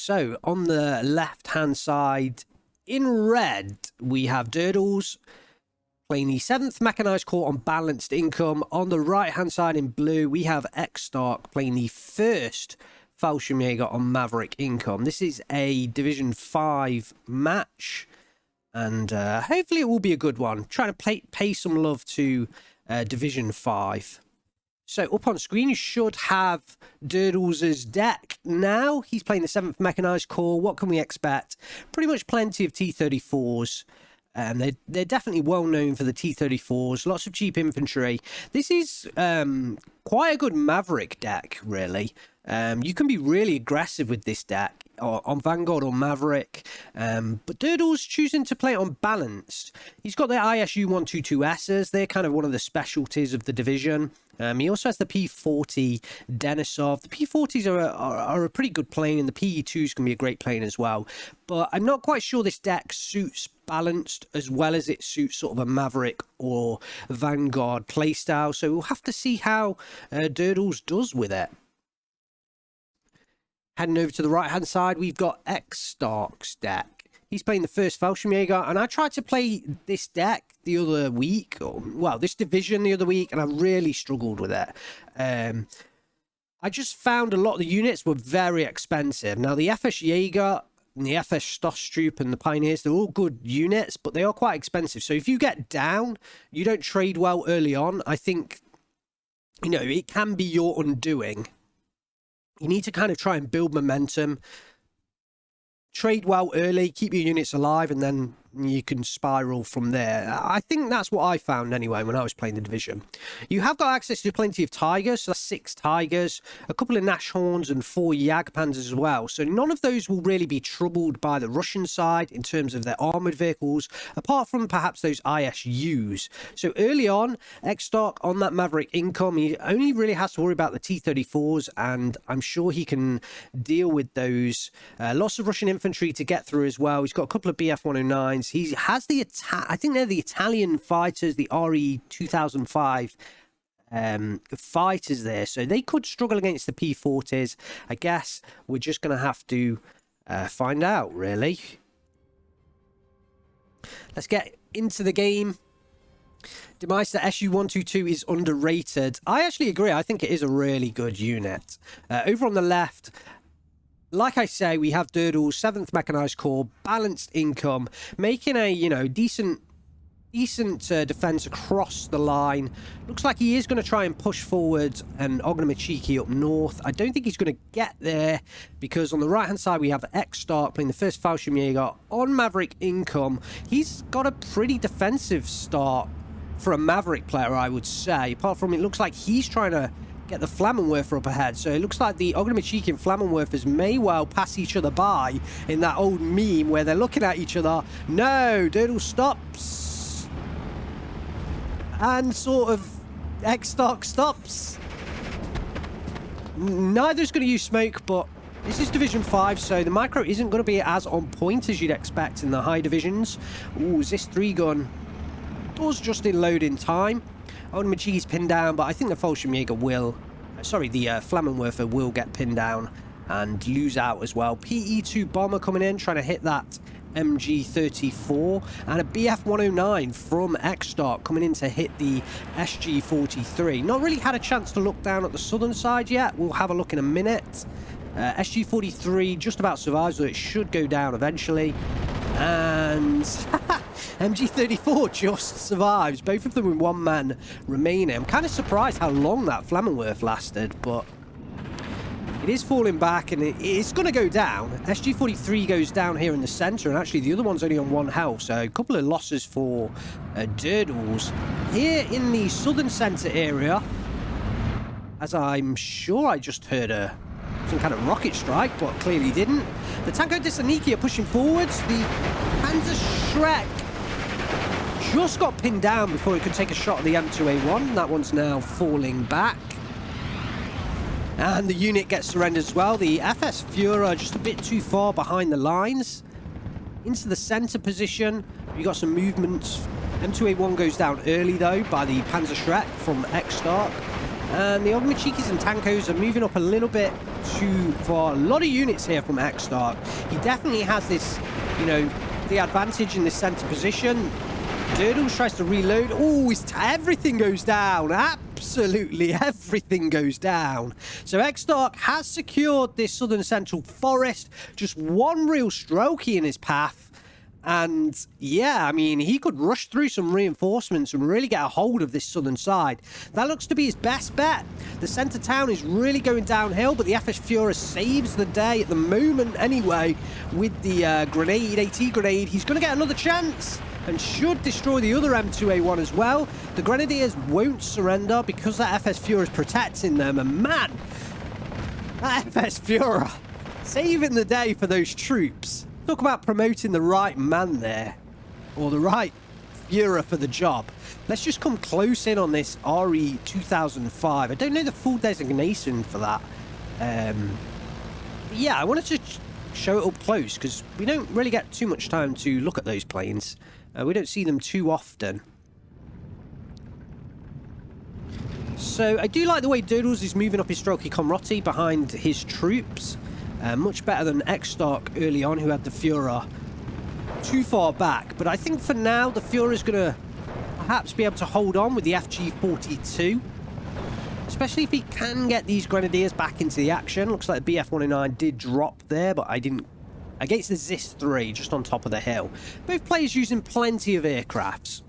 So on the left-hand side, in red, we have Durdles playing the 7th Mechanized Corps on balanced income. On the right-hand side in blue, we have Xstark playing the 1st Fallschirmjäger on Maverick income. This is a Division 5 match, and hopefully it will be a good one. Trying to pay some love to Division 5. So up on screen, you should have Durdles' deck now. He's playing the 7th Mechanized Corps. What can we expect? Pretty much plenty of T-34s. They're definitely well known for the T-34s. Lots of cheap infantry. This is quite a good Maverick deck, really. You can be really aggressive with this deck on Vanguard or Maverick, but Durdles choosing to play it on balanced. He's got the ISU 122Ss. They're kind of one of the specialties of the division. He also has the P40 Denisov. The P40s are a pretty good plane, and the PE2s can be a great plane as well. But I'm not quite sure this deck suits balanced as well as it suits sort of a Maverick or Vanguard playstyle. So we'll have to see how Durdles does with it. Heading over to the right-hand side, we've got Xstark's deck. He's playing the 1st Fallschirmjäger, and I tried to play this deck the other week, this division the other week, and I really struggled with it. I just found a lot of the units were very expensive. Now, the FS Jaeger and the FS Stosstroop and the Pioneers, they're all good units, but they are quite expensive. So if you get down, you don't trade well early on, I think, it can be your undoing. You need to kind of try and build momentum, trade well early, keep your units alive, and then you can spiral from there. I think that's what I found anyway when I was playing the division. You have got access to plenty of Tigers, so that's 6 Tigers, a couple of Nashorns, and 4 Jagdpanzers as well. So none of those will really be troubled by the Russian side in terms of their armoured vehicles, apart from perhaps those ISUs. So early on, Xstark on that Maverick income, he only really has to worry about the T-34s, and I'm sure he can deal with those. Lots of Russian infantry to get through as well. He's got a couple of BF-109s. He has the I think they're the Italian fighters, the RE-2005 fighters there, so they could struggle against the P-40s. I guess we're just going to have to find out, really. Let's get into the game. Demeister SU-122 is underrated. I actually agree. I think it is a really good unit. Over on the left, like I say, we have Durdles, 7th Mechanized Corps, balanced income, making a, decent defense across the line. Looks like he is going to try and push forward an Ognamachiki up north. I don't think he's going to get there, because on the right-hand side, we have Xstark playing the 1st Fallschirmjäger on Maverick income. He's got a pretty defensive start for a Maverick player, I would say. Apart from, it looks like he's trying to get the Flammenwerfer up ahead. So it looks like the Ognamachiki and Flammenwerfers may well pass each other by in that old meme where they're looking at each other. No, Durdle stops. And sort of Xstark stops. Neither's going to use smoke, but this is Division 5, so the micro isn't going to be as on point as you'd expect in the high divisions. Ooh, this 3-gun does just in load in time. Ognamachiki's pinned down, but I think the Fallschirmjäger will... the Flammenwerfer will get pinned down and lose out as well. PE2 bomber coming in, trying to hit that MG34. And a BF-109 from Xstark coming in to hit the SG-43. Not really had a chance to look down at the southern side yet. We'll have a look in a minute. SG-43 just about survives, so it should go down eventually. And MG-34 just survives. Both of them with 1 man remaining. I'm kind of surprised how long that Flammenwerfer lasted, but it is falling back, and it's going to go down. SG-43 goes down here in the centre, and actually the other one's only on 1 health, so a couple of losses for Durdles. Here in the southern centre area, as I'm sure I just heard some kind of rocket strike, but clearly didn't. The Tanko Dissaniki are pushing forwards. The Panzer Shrek just got pinned down before it could take a shot at the M2A1. That one's now falling back. And the unit gets surrendered as well. The FS Führer just a bit too far behind the lines. Into the centre position. We got some movements. M2A1 goes down early, though, by the Panzer Shrek from Xstark. And the Ognamachikis and Tankos are moving up a little bit too far. A lot of units here from Xstark. He definitely has this, you know, the advantage in this center position. Durdles tries to reload. Oh, everything goes down. Absolutely everything goes down. So Xstark has secured this southern central forest. Just one real strokey in his path. And yeah, I mean, he could rush through some reinforcements and really get a hold of this southern side. That looks to be his best bet. The center town is really going downhill, but the FS Fuhrer saves the day at the moment anyway with the grenade, AT grenade. He's going to get another chance and should destroy the other M2A1 as well. The Grenadiers won't surrender because that FS Fuhrer is protecting them. And man, that FS Fuhrer saving the day for those troops. Talk about promoting the right man there, or the right Fuhrer for the job. Let's just come close in on this RE 2005. I don't know the full designation for that. Yeah, I wanted to show it up close because we don't really get too much time to look at those planes. We don't see them too often. So I do like the way Durdles is moving up his strokey Comrotti behind his troops. Much better than Xstark early on, who had the Fuhrer too far back. But I think for now, the Fuhrer is going to perhaps be able to hold on with the FG-42. Especially if he can get these Grenadiers back into the action. Looks like the BF-109 did drop there, but I didn't. Against the Xis-3, just on top of the hill. Both players using plenty of aircrafts.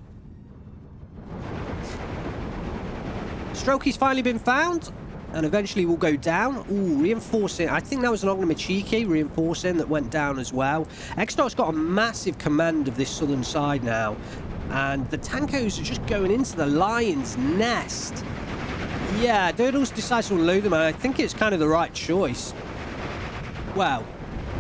Strokey's finally been found. And eventually will go down. Ooh, reinforcing. I think that was an Ognamachiki reinforcing that went down as well. Xstark's got a massive command of this southern side now. And the Tankos are just going into the lion's nest. Yeah, Durdles decides to unload them, and I think it's kind of the right choice. Well,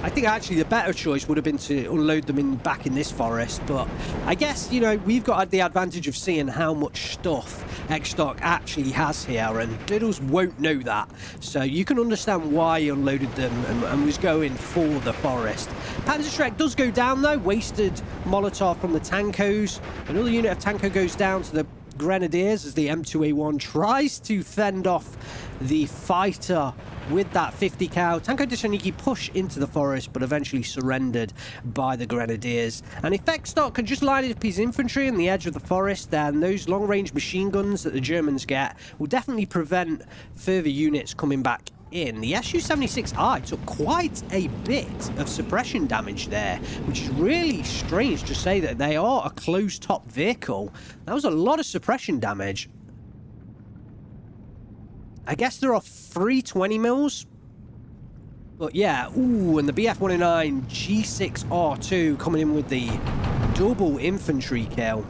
I think actually the better choice would have been to unload them back in this forest, but I guess, you know, we've got the advantage of seeing how much stuff Xstark actually has here, and Durdles won't know that, so you can understand why he unloaded them and was going for the forest. Panzerschreck does go down though, wasted Molotov from the Tankos. Another unit of Tanko goes down to the Grenadiers as the M2A1 tries to fend off the fighter with that 50 cal. Tanko Dishoniki push into the forest, but eventually surrendered by the Grenadiers. And if Xstark could just line up his infantry on the edge of the forest, then those long-range machine guns that the Germans get will definitely prevent further units coming back in. The Su-76I took quite a bit of suppression damage there, which is really strange to say that they are a closed-top vehicle. That was a lot of suppression damage. I guess there are 320 mils. But yeah, ooh, and the BF-109 G6R2 coming in with the double infantry kill.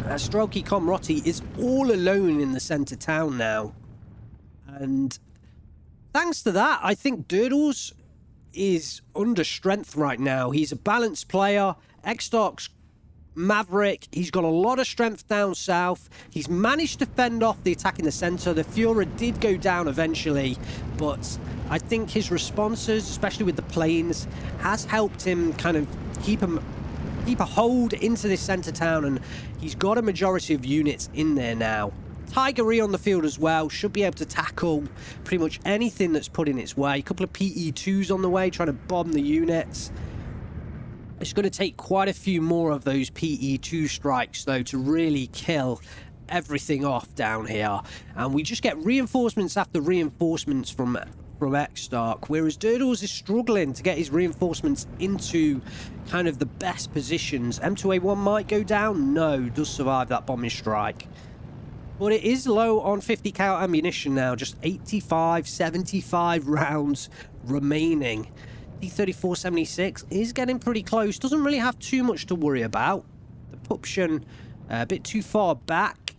Strokey Comrotti is all alone in the center town now. And thanks to that, I think Durdles is under strength right now. He's a balanced player. Xstark's Maverick, he's got a lot of strength down south. He's managed to fend off the attack in the center. The Fuhrer did go down eventually, but I think his responses, especially with the planes, has helped him kind of keep a hold into this center town, and he's got a majority of units in there now. Tiger E on the field as well, should be able to tackle pretty much anything that's put in its way. A couple of PE2s on the way, trying to bomb the units. It's going to take quite a few more of those PE2 strikes, though, to really kill everything off down here. And we just get reinforcements after reinforcements from Xstark, whereas Durdles is struggling to get his reinforcements into kind of the best positions. M2A1 might go down. No, does survive that bombing strike. But it is low on 50 cal ammunition now, just 85, 75 rounds remaining. T-3476 is getting pretty close, doesn't really have too much to worry about. The Puption a bit too far back.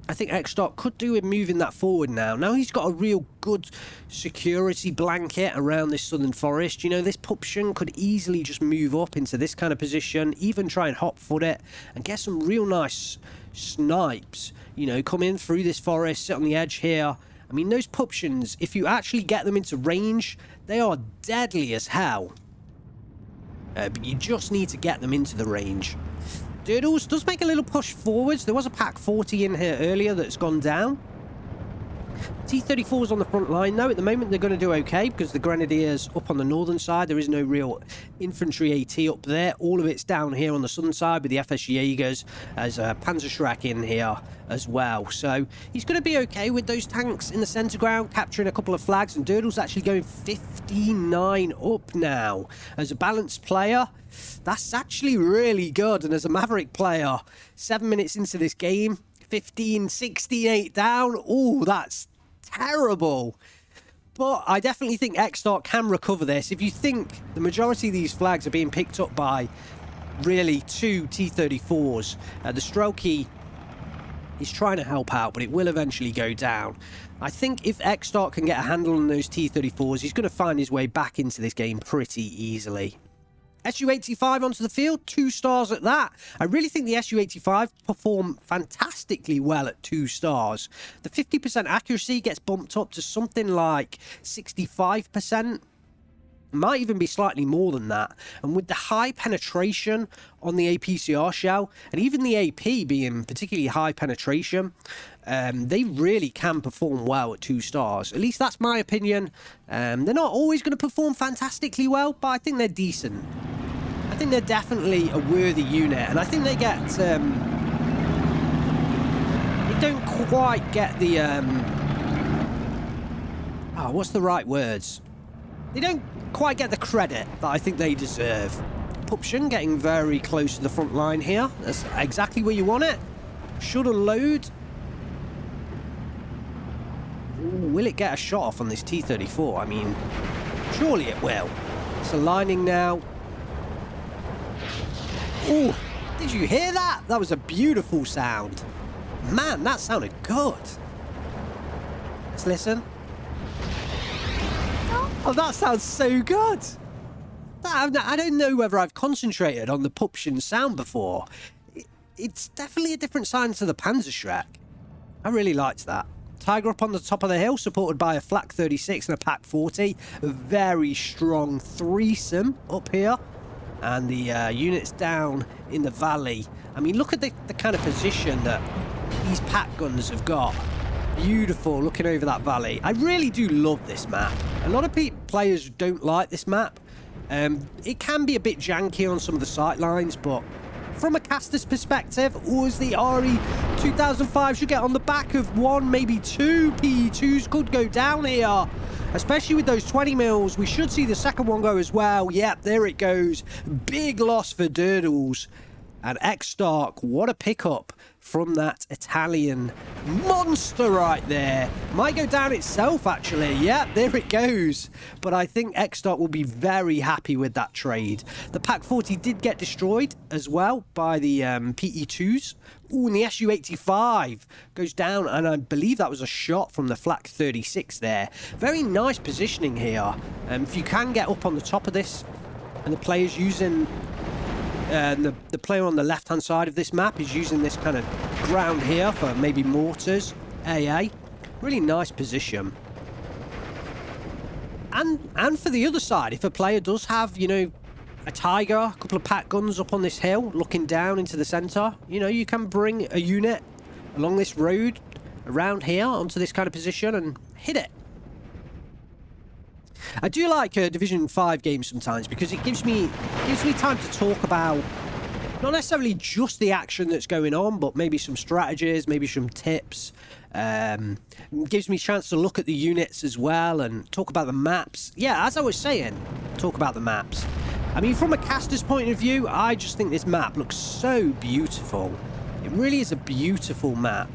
I think Xstark could do with moving that forward now. Now he's got a real good security blanket around this southern forest. You know, this Puption could easily just move up into this kind of position, even try and hot foot it and get some real nice snipes. You know, come in through this forest, sit on the edge here. I mean, those Puptions, if you actually get them into range, they are deadly as hell. But you just need to get them into the range. Durdles does make a little push forwards. There was a Pack 40 in here earlier that's gone down. T-34s on the front line, though. At the moment, they're going to do okay because the Grenadiers up on the northern side. There is no real infantry AT up there. All of it's down here on the southern side with the FS Jaegers as Panzerschreck in here as well. So he's going to be okay with those tanks in the centre ground, capturing a couple of flags. And Durdles actually going 59 up now. As a balanced player, that's actually really good. And as a Maverick player, 7 minutes into this game, 68 down. Oh, that's terrible. But I definitely think Xstark can recover this. If you think the majority of these flags are being picked up by really 2 T-34s, the Strelky is trying to help out, but it will eventually go down. I think if Xstark can get a handle on those T-34s, he's going to find his way back into this game pretty easily. Su-85 onto the field, 2 stars at that. I really think the Su-85 perform fantastically well at 2 stars. The 50% accuracy gets bumped up to something like 65%. Might even be slightly more than that. And with the high penetration on the APCR shell, and even the AP being particularly high penetration, they really can perform well at 2 stars. At least that's my opinion. They're not always going to perform fantastically well, but I think they're decent. I think they're definitely a worthy unit, and I think they get... they don't quite get the... what's the right words? They don't quite get the credit that I think they deserve. Puption getting very close to the front line here. That's exactly where you want it. Should unload. Ooh, will it get a shot off on this T-34? I mean, surely it will. It's aligning now. Oh, did you hear that? That was a beautiful sound. Man, that sounded good. Let's listen. Oh, that sounds so good. I don't know whether I've concentrated on the Puption sound before. It's definitely a different sound to the Panzerschreck. I really liked that. Tiger up on the top of the hill, supported by a Flak 36 and a Pack 40. A very strong threesome up here. And the units down in the valley. I mean, look at the kind of position that these Pack guns have got. Beautiful, looking over that valley. I really do love this map. A lot of players don't like this map. It can be a bit janky on some of the sight lines, but from a caster's perspective, as the RE 2005 should get on the back of 1, maybe 2 PE2s could go down here. Especially with those 20 mils, we should see the second one go as well. Yep, there it goes. Big loss for Durdles. And Xstark, what a pickup from that Italian monster right there. Might go down itself, actually. Yeah, there it goes. But I think Xstark will be very happy with that trade. The Pack 40 did get destroyed as well by the PE2s. Ooh, and the Su-85 goes down, and I believe that was a shot from the Flak 36 there. Very nice positioning here. If you can get up on the top of this, and the player's using... the player on the left-hand side of this map is using this kind of ground here for maybe mortars, AA. Really nice position. And for the other side, if a player does have, you know, a Tiger, a couple of Pack guns up on this hill, looking down into the centre, you know, you can bring a unit along this road around here onto this kind of position and hit it. I do like Division 5 games sometimes because it gives me time to talk about not necessarily just the action that's going on, but maybe some strategies, maybe some tips. Gives me a chance to look at the units as well and talk about the maps. Yeah, as I was saying, talk about the maps. I mean, from a caster's point of view, I just think this map looks so beautiful. It really is a beautiful map.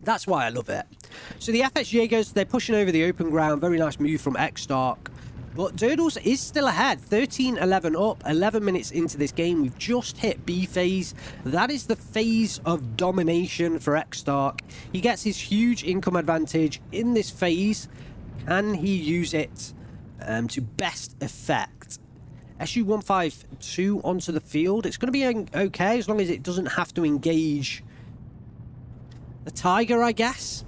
That's why I love it. So the FS Jaegers, they're pushing over the open ground. Very nice move from Xstark. But Durdles is still ahead. 13-11 up, 11 minutes into this game. We've just hit B phase. That is the phase of domination for Xstark. He gets his huge income advantage in this phase. Can he use it to best effect? Su-152 onto the field. It's going to be okay as long as it doesn't have to engage the Tiger, I guess.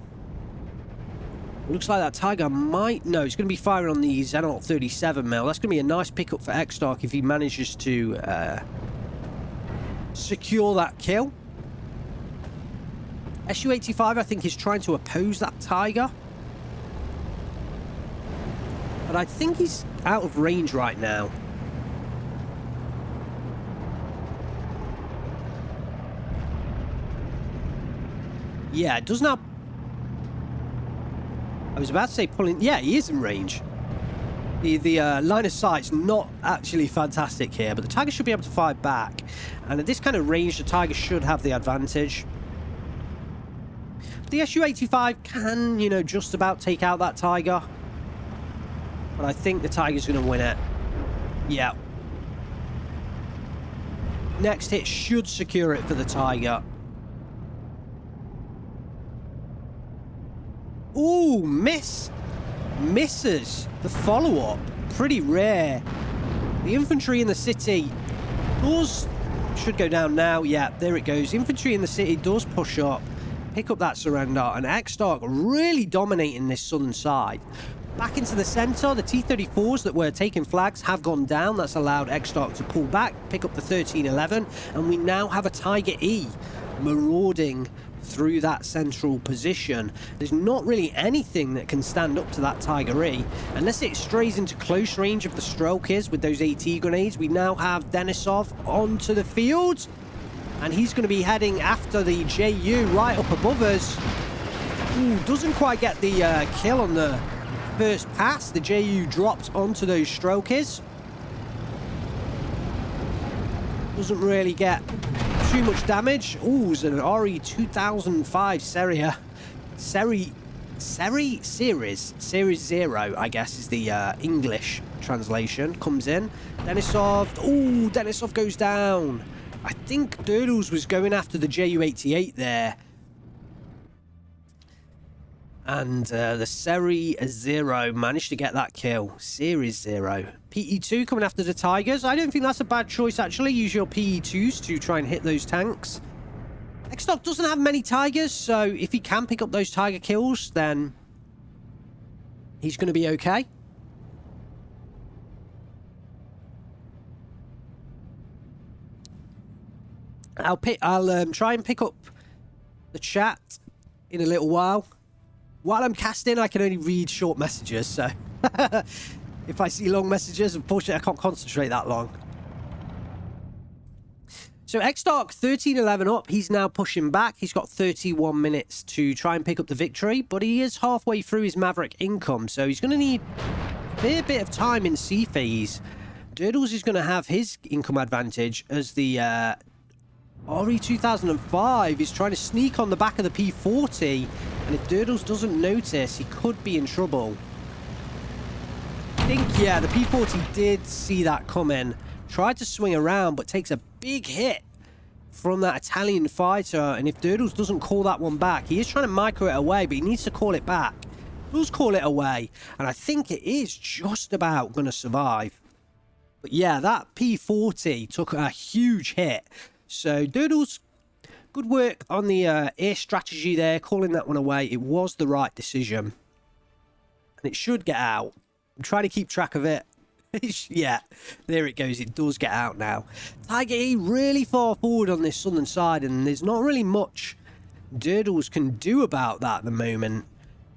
Looks like that Tiger might... No, he's going to be firing on the Xenault 37 mil. That's going to be a nice pickup for Xstark if he manages to secure that kill. Su-85, I think, is trying to oppose that Tiger. But I think he's out of range right now. Yeah, it does not... I was about to say pulling... Yeah, he is in range. The line of sight's not actually fantastic here, but the Tiger should be able to fire back. And at this kind of range, the Tiger should have the advantage. But the Su-85 can, you know, just about take out that Tiger. But I think the Tiger's going to win it. Yeah. Next hit should secure it for the Tiger. Ooh, miss. Misses the follow-up. Pretty rare. The infantry in the city does... Should go down now. Yeah, there it goes. Infantry in the city does push up. Pick up that surrender. And Xstark really dominating this southern side. Back into the centre, the T-34s that were taking flags have gone down. That's allowed Xstark to pull back, pick up the 1311, and we now have a Tiger E marauding through that central position. There's not really anything that can stand up to that Tiger E, unless it strays into close range of the Strelkers with those AT grenades. We now have Denisov onto the field, and he's going to be heading after the JU right up above us. Ooh, doesn't quite get the kill on the first pass. The JU dropped onto those Strelkers. Doesn't really get too much damage. Ooh, it's an RE-2005 Series 0, I guess is the English translation. Comes in. Denisov. Ooh, Denisov goes down. I think Durdles was going after the Ju-88 there. And the Series 0 managed to get that kill. Series 0. PE2 coming after the Tigers. I don't think that's a bad choice, actually. Use your PE2s to try and hit those tanks. Xstark doesn't have many Tigers, so if he can pick up those Tiger kills, then he's going to be okay. I'll try and pick up the chat in a little while. While I'm casting, I can only read short messages, so if I see long messages, unfortunately, I can't concentrate that long. So Xstark 1311 up. He's now pushing back. He's got 31 minutes to try and pick up the victory, but he is halfway through his Maverick income, so he's going to need a fair bit of time in C phase. Durdles is going to have his income advantage as the RE-2005 is trying to sneak on the back of the P40, and if Durdles doesn't notice, he could be in trouble. I think, yeah, the P40 did see that coming, tried to swing around, but takes a big hit from that Italian fighter, and if Durdles doesn't call that one back, he is trying to micro it away, but he needs to call it back. Does call it away, and I think it is just about going to survive. But yeah, that P40 took a huge hit. So Durdles, good work on the air strategy there, calling that one away. It was the right decision. And it should get out. I'm trying to keep track of it. Yeah, there it goes. It does get out now. Tiger E really far forward on this southern side, and there's not really much Durdles can do about that at the moment.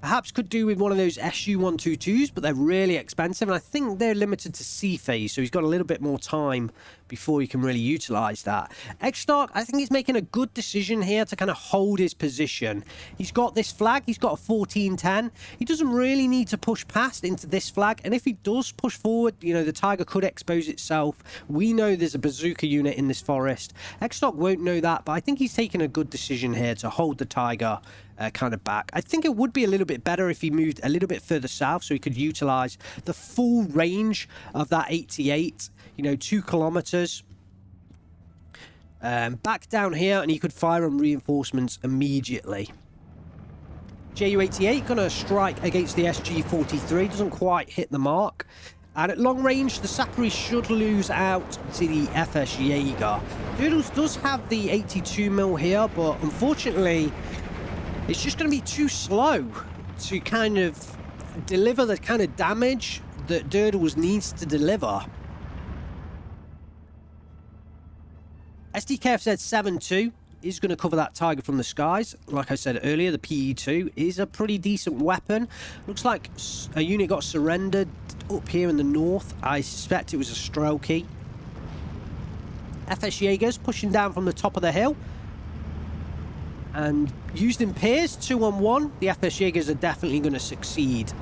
Perhaps could do with one of those Su-122s, but they're really expensive, and I think they're limited to C phase, so he's got a little bit more time before he can really utilize that. Xstark, I think he's making a good decision here to kind of hold his position. He's got this flag, he's got a 1410. He doesn't really need to push past into this flag, and if he does push forward, you know, the Tiger could expose itself. We know there's a bazooka unit in this forest. Xstark won't know that, but I think he's taking a good decision here to hold the Tiger kind of back. I think it would be a little bit better if he moved a little bit further south so he could utilize the full range of that 88, you know, 2 kilometers. Back down here, and he could fire on reinforcements immediately. Ju-88 gonna strike against the SG-43, doesn't quite hit the mark. And at long range, the Sakura should lose out to the FS Jaeger. Durdles does have the 82mm here, but unfortunately, it's just going to be too slow to kind of deliver the kind of damage that Durdles needs to deliver. SDKF said 7-2. is going to cover that Tiger from the skies. Like I said earlier, the PE2 is a pretty decent weapon. Looks like a unit got surrendered up here in the north. I suspect it was a Strelky. FS Jaegers pushing down from the top of the hill. And used in pairs, 2-on-1, the FS Jaegers are definitely going to succeed.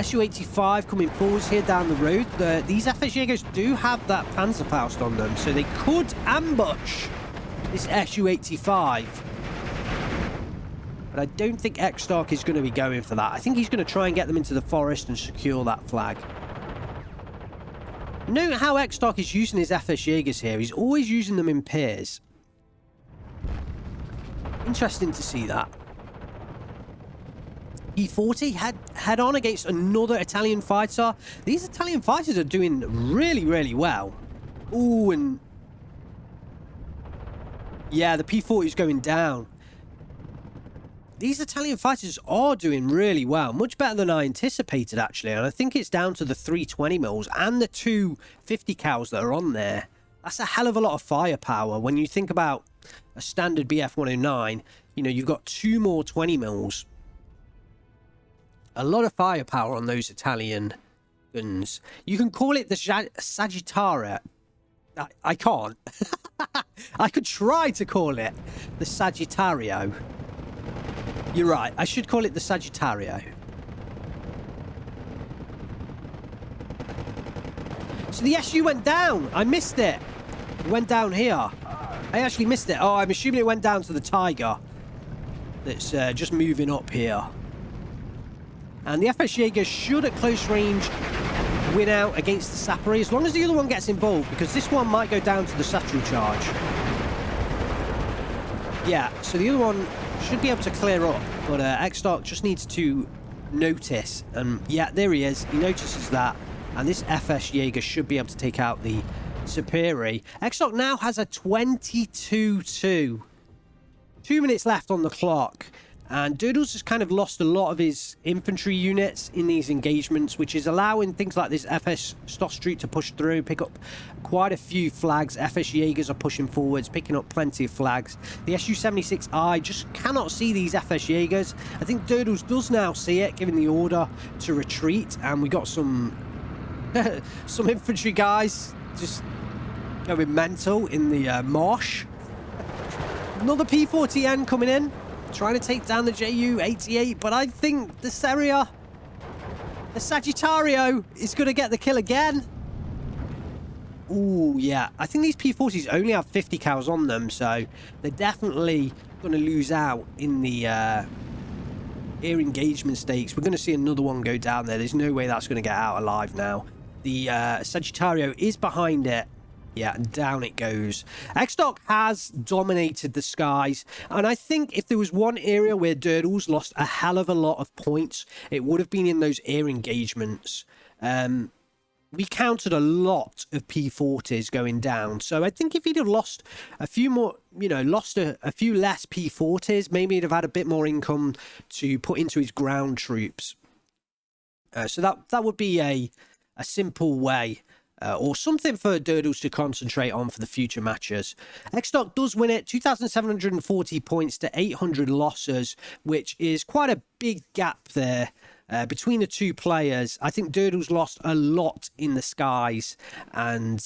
Su-85 coming forwards here down the road. These FS Jaegers do have that Panzerfaust on them, so they could ambush this Su-85. But I don't think Xstark is going to be going for that. I think he's going to try and get them into the forest and secure that flag. Note how Xstark is using his FS Jaegers here. He's always using them in pairs. Interesting to see that. E40 head on against another Italian fighter. These Italian fighters are doing really, really well. Ooh, and yeah, the P40 is going down. These Italian fighters are doing really well. Much better than I anticipated, actually. And I think it's down to the 320 mils and the 250 cals that are on there. That's a hell of a lot of firepower. When you think about a standard BF-109, you know, you've got 2 more 20 mils. A lot of firepower on those Italian guns. You can call it the Sagittaria. I can't. I could try to call it the Sagittario. You're right. I should call it the Sagittario. So the SU went down. I missed it. It went down here. I actually missed it. Oh, I'm assuming it went down to the Tiger. That's just moving up here. And the FS Jaeger should, at close range, win out against the Sappery, as long as the other one gets involved, because this one might go down to the Satchel Charge. Yeah, so the other one should be able to clear up, but Xstark just needs to notice. And yeah, there he is. He notices that. And this FS Jaeger should be able to take out the Sappery. Xstark now has a 22-2. 2 minutes left on the clock. And Durdles has kind of lost a lot of his infantry units in these engagements, which is allowing things like this FS Stosstreet to push through, pick up quite a few flags. FS Jaegers are pushing forwards, picking up plenty of flags. The Su-76I just cannot see these FS Jaegers. I think Durdles does now see it, giving the order to retreat. And we got some some infantry guys just going mental in the marsh. Another P40N coming in, trying to take down the Ju-88, but I think the Seria, the Sagittario, is going to get the kill again. Ooh, yeah. I think these P40s only have 50 cals on them, so they're definitely going to lose out in the air engagement stakes. We're going to see another one go down there. There's no way that's going to get out alive now. The Sagittario is behind it. Yeah, and down it goes. Xstark has dominated the skies, and I think if there was one area where Durdles lost a hell of a lot of points, it would have been in those air engagements. We counted a lot of P40s going down, so I think if he'd have lost a few more, you know, lost a few less P40s, maybe he'd have had a bit more income to put into his ground troops. So that would be a simple way. Or something for Durdles to concentrate on for the future matches. Xstark does win it, 2,740 points to 800 losses, which is quite a big gap there between the two players. I think Durdles lost a lot in the skies, and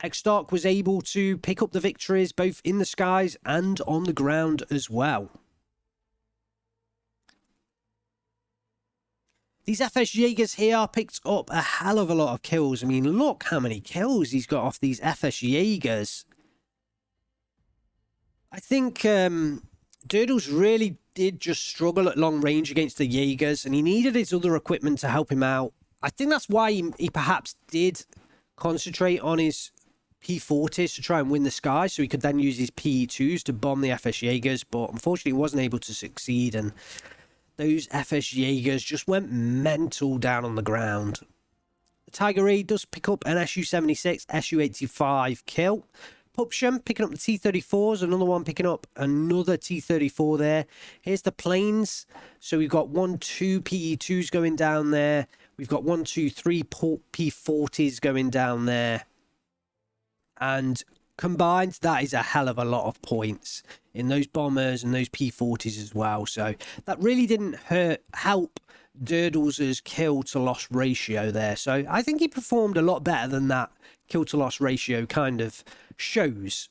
Xstark was able to pick up the victories both in the skies and on the ground as well. These FS Jaegers here picked up a hell of a lot of kills. I mean, look how many kills he's got off these FS Jaegers. I think Durdles really did just struggle at long range against the Jaegers, and he needed his other equipment to help him out. I think that's why he perhaps did concentrate on his P40s to try and win the sky, so he could then use his PE2s to bomb the FS Jaegers, but unfortunately he wasn't able to succeed, and those FS Jaegers just went mental down on the ground. The Tiger A does pick up an Su-76, Su-85 kill. Pupsham picking up the T-34s, another one picking up another T-34 there. Here's the planes. So we've got 1, 2 PE2s going down there. We've got 1, 2, 3 P-40s going down there. And combined, that is a hell of a lot of points in those bombers and those P40s as well. So that really didn't help Durdles' kill to loss ratio there. So I think he performed a lot better than that kill to loss ratio kind of shows.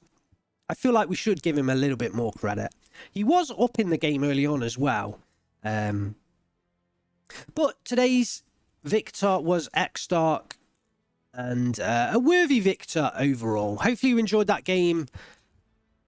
I feel like we should give him a little bit more credit. He was up in the game early on as well. But today's victor was Xstark, and a worthy victor overall. Hopefully you enjoyed that game.